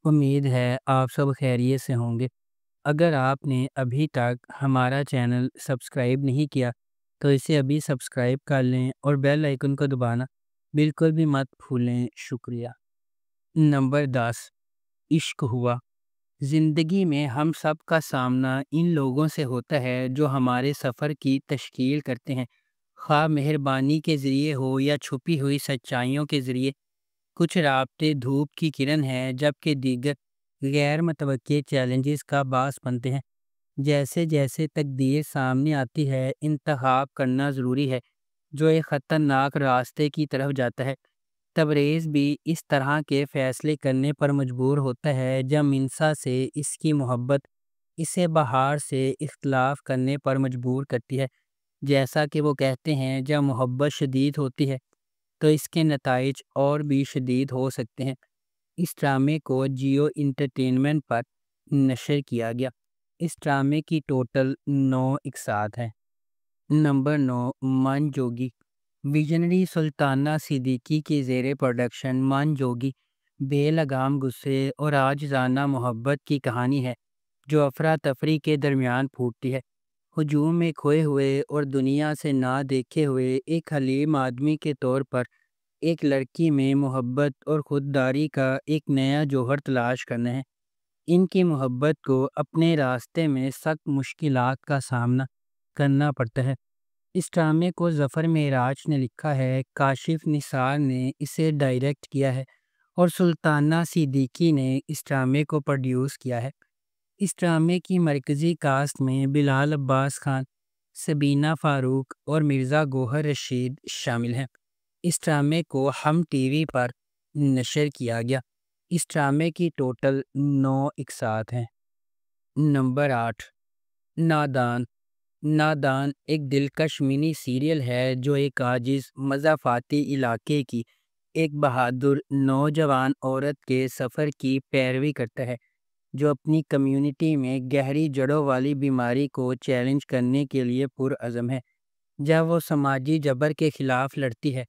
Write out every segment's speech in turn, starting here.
امید ہے آپ سب خیریت سے ہوں گے۔ اگر آپ نے ابھی تک ہمارا چینل سبسکرائب نہیں کیا تو اسے ابھی سبسکرائب کر لیں اور بیل آئیکن کو دبانا بالکل بھی مت بھولیں۔ شکریہ۔ نمبر 10، عشق ہوا۔ زندگی میں ہم سب کا سامنا ان لوگوں سے ہوتا ہے جو ہمارے سفر کی تشکیل کرتے ہیں، خواہ مہربانی کے ذریعے ہو یا چھپی ہوئی سچائیوں کے ذریعے۔ کچھ رابطے دھوپ کی کرن ہیں جبکہ دیگر غیر متوقع چیلنجز کا باعث بنتے ہیں۔ جیسے جیسے تقدیر سامنے آتی ہے، انتخاب کرنا ضروری ہے جو ایک خطرناک راستے کی طرف جاتا ہے۔ تبریز بھی اس طرح کے فیصلے کرنے پر مجبور ہوتا ہے جب منسا سے اس کی محبت اسے بہار سے اختلاف کرنے پر مجبور کرتی ہے۔ جیسا کہ وہ کہتے ہیں، جب محبت شدید ہوتی ہے تو اس کے نتائج اور بھی شدید ہو سکتے ہیں۔ اس ڈرامے کو جیو انٹرٹینمنٹ پر نشر کیا گیا۔ اس ڈرامے کی ٹوٹل 9 اقساط ہیں۔ نمبر 9، من جوگی۔ ویژنری سلطانہ صدیقی کی زیر پروڈکشن من جوگی بے لگام غصے اور عاجزانہ محبت کی کہانی ہے جو افراتفری کے درمیان پھوٹتی ہے۔ ہجوم میں کھوئے ہوئے اور دنیا سے نہ دیکھے ہوئے ایک حلیم آدمی کے طور پر ایک لڑکی میں محبت اور خودداری کا ایک نیا جوہر تلاش کرنا ہے۔ ان کی محبت کو اپنے راستے میں سخت مشکلات کا سامنا کرنا پڑتا ہے۔ اس ڈرامے کو ظفر معراج نے لکھا ہے، کاشف نثار نے اسے ڈائریکٹ کیا ہے اور سلطانہ صدیقی نے اس ڈرامے کو پروڈیوس کیا ہے۔ اس ڈرامے کی مرکزی کاسٹ میں بلال عباس خان، سبینہ فاروق اور مرزا گوہر رشید شامل ہیں۔ اس ڈرامے کو ہم ٹی وی پر نشر کیا گیا۔ اس ڈرامے کی ٹوٹل 9 اقساط ہیں۔ نمبر 8، نادان۔ نادان ایک دلکش منی سیریل ہے جو ایک عاجز مضافاتی علاقے کی ایک بہادر نوجوان عورت کے سفر کی پیروی کرتا ہے جو اپنی کمیونٹی میں گہری جڑوں والی بیماری کو چیلنج کرنے کے لیے پرعزم ہے۔ جب وہ سماجی جبر کے خلاف لڑتی ہے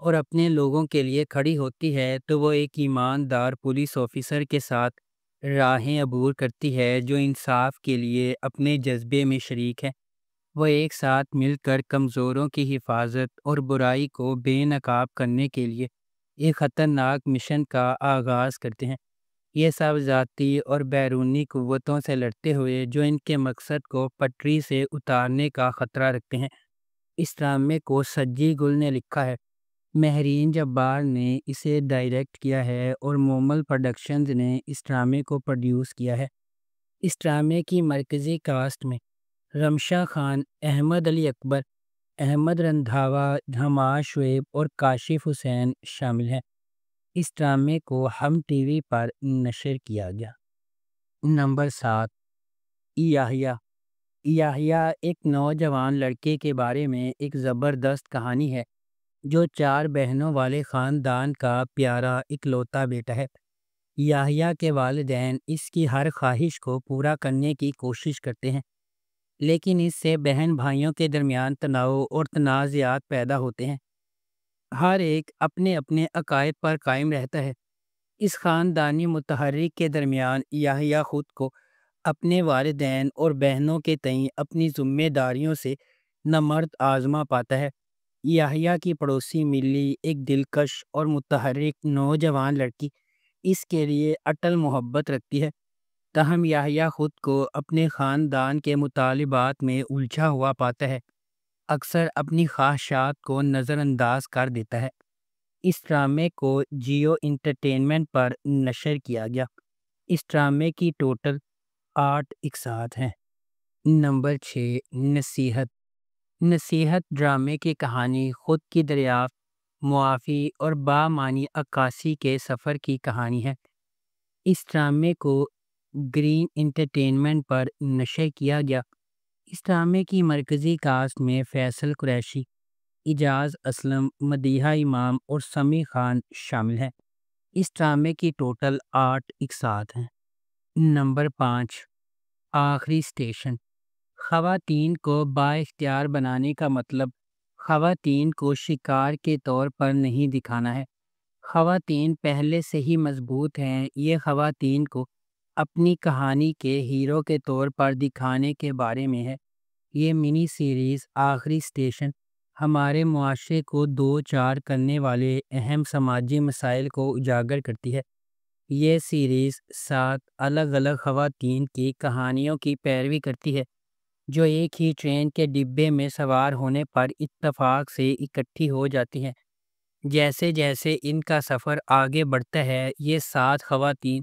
اور اپنے لوگوں کے لیے کھڑی ہوتی ہے تو وہ ایک ایماندار پولیس آفیسر کے ساتھ راہیں عبور کرتی ہے جو انصاف کے لیے اپنے جذبے میں شریک ہے۔ وہ ایک ساتھ مل کر کمزوروں کی حفاظت اور برائی کو بے نقاب کرنے کے لیے ایک خطرناک مشن کا آغاز کرتے ہیں۔ یہ سب ذاتی اور بیرونی قوتوں سے لڑتے ہوئے جو ان کے مقصد کو پٹری سے اتارنے کا خطرہ رکھتے ہیں۔ اس ڈرامے کو سجی گل نے لکھا ہے، مہرین جبار نے اسے ڈائریکٹ کیا ہے اور مومل پروڈکشنز نے اس ڈرامے کو پروڈیوس کیا ہے۔ اس ڈرامے کی مرکزی کاسٹ میں رمشا خان، احمد علی اکبر، احمد رندھاوا، حماد شعیب اور کاشف حسین شامل ہیں۔ اس ڈرامے کو ہم ٹی وی پر نشر کیا گیا۔ نمبر 7، یحییٰ۔ یحییٰ ایک نوجوان لڑکے کے بارے میں ایک زبردست کہانی ہے جو 4 بہنوں والے خاندان کا پیارا اکلوتا بیٹا ہے۔ یحییٰ کے والدین اس کی ہر خواہش کو پورا کرنے کی کوشش کرتے ہیں لیکن اس سے بہن بھائیوں کے درمیان تناؤ اور تنازعات پیدا ہوتے ہیں۔ ہر ایک اپنے اپنے عقائد پر قائم رہتا ہے۔ اس خاندانی متحرک کے درمیان یحییٰ خود کو اپنے والدین اور بہنوں کے تئیں اپنی ذمہ داریوں سے نامرد آزما پاتا ہے۔ یحییٰ کی پڑوسی ملی، ایک دلکش اور متحرک نوجوان لڑکی، اس کے لیے اٹل محبت رکھتی ہے، تاہم یحییٰ خود کو اپنے خاندان کے مطالبات میں الجھا ہوا پاتا ہے، اکثر اپنی خواہشات کو نظر انداز کر دیتا ہے۔ اس ڈرامے کو جیو انٹرٹینمنٹ پر نشر کیا گیا۔ اس ڈرامے کی ٹوٹل 8 اقساط ہیں۔ نمبر 6، نصیحت۔ نصیحت ڈرامے کی کہانی خود کی دریافت، معافی اور بامعنی عکاسی کے سفر کی کہانی ہے۔ اس ڈرامے کو گرین انٹرٹینمنٹ پر نشر کیا گیا۔ اس ڈرامے کی مرکزی کاسٹ میں فیصل قریشی، اعجاز اسلم، مدیحہ امام اور سمیع خان شامل ہیں۔ اس ڈرامے کی ٹوٹل 8 اقساط ہیں۔ نمبر 5، آخری اسٹیشن۔ خواتین کو بااختیار بنانے کا مطلب خواتین کو شکار کے طور پر نہیں دکھانا ہے۔ خواتین پہلے سے ہی مضبوط ہیں، یہ خواتین کو اپنی کہانی کے ہیرو کے طور پر دکھانے کے بارے میں ہے۔ یہ منی سیریز آخری اسٹیشن ہمارے معاشرے کو دو چار کرنے والے اہم سماجی مسائل کو اجاگر کرتی ہے۔ یہ سیریز 7 الگ الگ خواتین کی کہانیوں کی پیروی کرتی ہے جو ایک ہی ٹرین کے ڈبے میں سوار ہونے پر اتفاق سے اکٹھی ہو جاتی ہیں۔ جیسے جیسے ان کا سفر آگے بڑھتا ہے، یہ 7 خواتین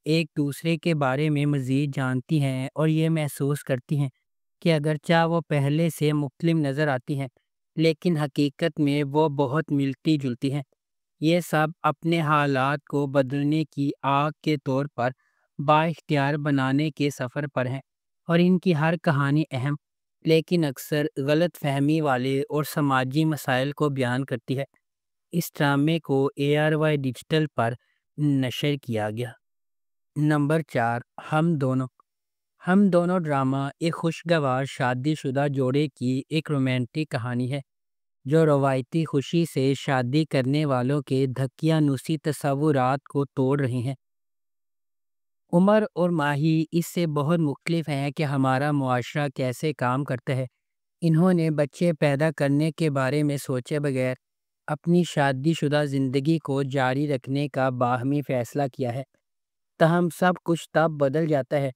ایک دوسرے کے بارے میں مزید جانتی ہیں اور یہ محسوس کرتی ہیں کہ اگرچہ وہ پہلے سے مختلف نظر آتی ہیں لیکن حقیقت میں وہ بہت ملتی جلتی ہیں۔ یہ سب اپنے حالات کو بدلنے کی آگ کے طور پر بااختیار بنانے کے سفر پر ہیں، اور ان کی ہر کہانی اہم لیکن اکثر غلط فہمی والے اور سماجی مسائل کو بیان کرتی ہے۔ اس ڈرامے کو ARY ڈیجیٹل پر نشر کیا گیا۔ نمبر 4، ہم دونوں۔ ہم دونوں ڈرامہ ایک خوشگوار شادی شدہ جوڑے کی ایک رومانٹک کہانی ہے جو روایتی خوشی سے شادی کرنے والوں کے دھکیانوسی تصورات کو توڑ رہے ہیں۔ عمر اور ماہی اس سے بہت مختلف ہیں کہ ہمارا معاشرہ کیسے کام کرتا ہے۔ انہوں نے بچے پیدا کرنے کے بارے میں سوچے بغیر اپنی شادی شدہ زندگی کو جاری رکھنے کا باہمی فیصلہ کیا ہے۔ تاہم سب کچھ تب بدل جاتا ہے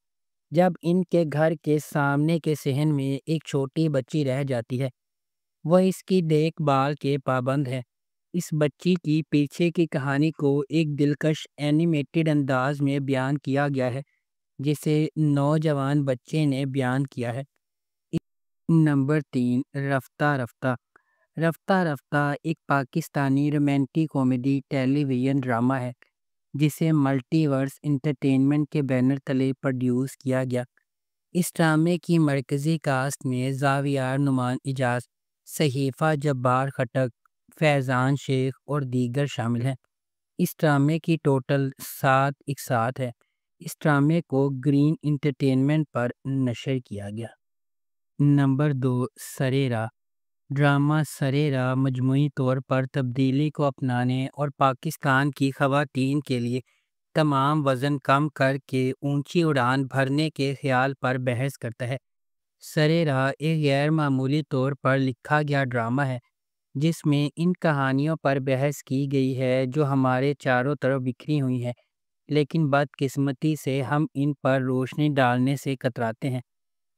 جب ان کے گھر کے سامنے کے صحن میں ایک چھوٹی بچی رہ جاتی ہے۔ وہ اس کی دیکھ بھال کے پابند ہے۔ اس بچی کی پیچھے کی کہانی کو ایک دلکش اینیمیٹڈ انداز میں بیان کیا گیا ہے جسے نوجوان بچے نے بیان کیا ہے۔ نمبر 3، رفتہ رفتہ۔ رفتہ رفتہ ایک پاکستانی رومانٹک کامیڈی ٹیلی ویژن ڈرامہ ہے جسے ملٹی ورس انٹرٹینمنٹ کے بینر تلے پروڈیوس کیا گیا۔ اس ڈرامے کی مرکزی کاسٹ میں زاویار نعمان اجاز، صحیفہ جبار خٹک، فیضان شیخ اور دیگر شامل ہیں۔ اس ڈرامے کی ٹوٹل 7 اقساط ہے۔ اس ڈرامے کو گرین انٹرٹینمنٹ پر نشر کیا گیا۔ نمبر 2، سرے راہ۔ ڈرامہ سرے راہ مجموعی طور پر تبدیلی کو اپنانے اور پاکستان کی خواتین کے لیے تمام وزن کم کر کے اونچی اڑان بھرنے کے خیال پر بحث کرتا ہے۔ سرے راہ ایک غیر معمولی طور پر لکھا گیا ڈرامہ ہے جس میں ان کہانیوں پر بحث کی گئی ہے جو ہمارے چاروں طرف بکھری ہوئی ہیں، لیکن بدقسمتی سے ہم ان پر روشنی ڈالنے سے کتراتے ہیں۔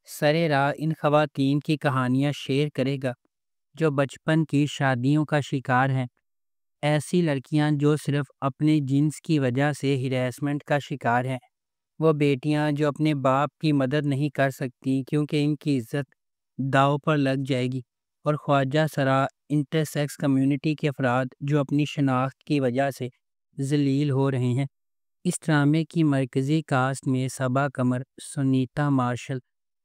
سرے راہ ان خواتین کی کہانیاں شیئر کرے گا جو بچپن کی شادیوں کا شکار ہیں، ایسی لڑکیاں جو صرف اپنے جنس کی وجہ سے ہراسمنٹ کا شکار ہیں، وہ بیٹیاں جو اپنے باپ کی مدد نہیں کر سکتی کیونکہ ان کی عزت داؤ پر لگ جائے گی، اور خواجہ سرا انٹرسیکس کمیونٹی کے افراد جو اپنی شناخت کی وجہ سے ذلیل ہو رہے ہیں۔ اس ڈرامے کی مرکزی کاسٹ میں صبا قمر، سنیتا مارشل،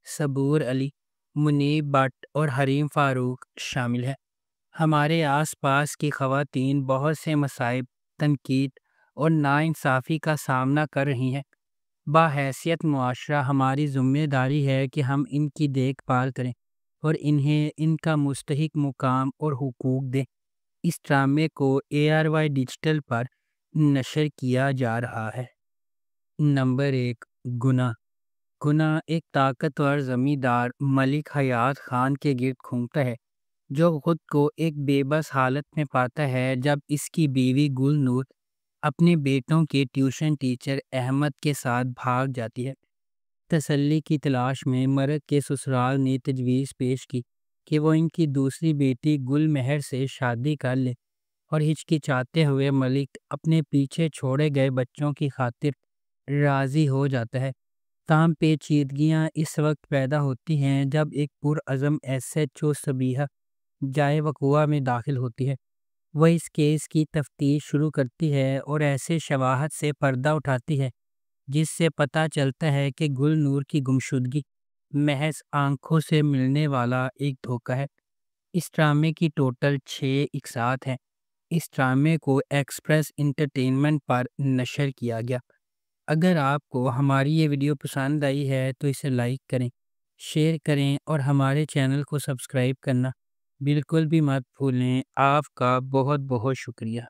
صبور علی، منیب بٹ اور حریم فاروق شامل ہیں۔ ہمارے آس پاس کی خواتین بہت سے مصائب، تنقید اور ناانصافی کا سامنا کر رہی ہیں۔ بحیثیت معاشرہ ہماری ذمہ داری ہے کہ ہم ان کی دیکھ بھال کریں اور انہیں ان کا مستحق مقام اور حقوق دیں۔ اس ڈرامے کو ARY ڈیجیٹل پر نشر کیا جا رہا ہے۔ نمبر 1، گناہ۔ گناہ ایک طاقتور زمیندار ملک حیات خان کے گرد گھومتا ہے جو خود کو ایک بے بس حالت میں پاتا ہے جب اس کی بیوی گل نور اپنے بیٹوں کے ٹیوشن ٹیچر احمد کے ساتھ بھاگ جاتی ہے۔ تسلی کی تلاش میں مرد کے سسرال نے تجویز پیش کی کہ وہ ان کی دوسری بیٹی گل مہر سے شادی کر لے، اور ہچکچاتے ہوئے ملک اپنے پیچھے چھوڑے گئے بچوں کی خاطر راضی ہو جاتا ہے۔ تاہم پیچیدگیاں اس وقت پیدا ہوتی ہیں جب ایک پرعزم SHO صبیحہ جائے وقوع میں داخل ہوتی ہے۔ وہ اس کیس کی تفتیش شروع کرتی ہے اور ایسے شواہد سے پردہ اٹھاتی ہے جس سے پتہ چلتا ہے کہ گل نور کی گمشدگی محض آنکھوں سے ملنے والا ایک دھوکہ ہے۔ اس ڈرامے کی ٹوٹل 6 اقساط ہیں۔ اس ڈرامے کو ایکسپریس انٹرٹینمنٹ پر نشر کیا گیا۔ اگر آپ کو ہماری یہ ویڈیو پسند آئی ہے تو اسے لائک کریں، شیئر کریں اور ہمارے چینل کو سبسکرائب کرنا بالکل بھی مت بھولیں۔ آپ کا بہت بہت شکریہ۔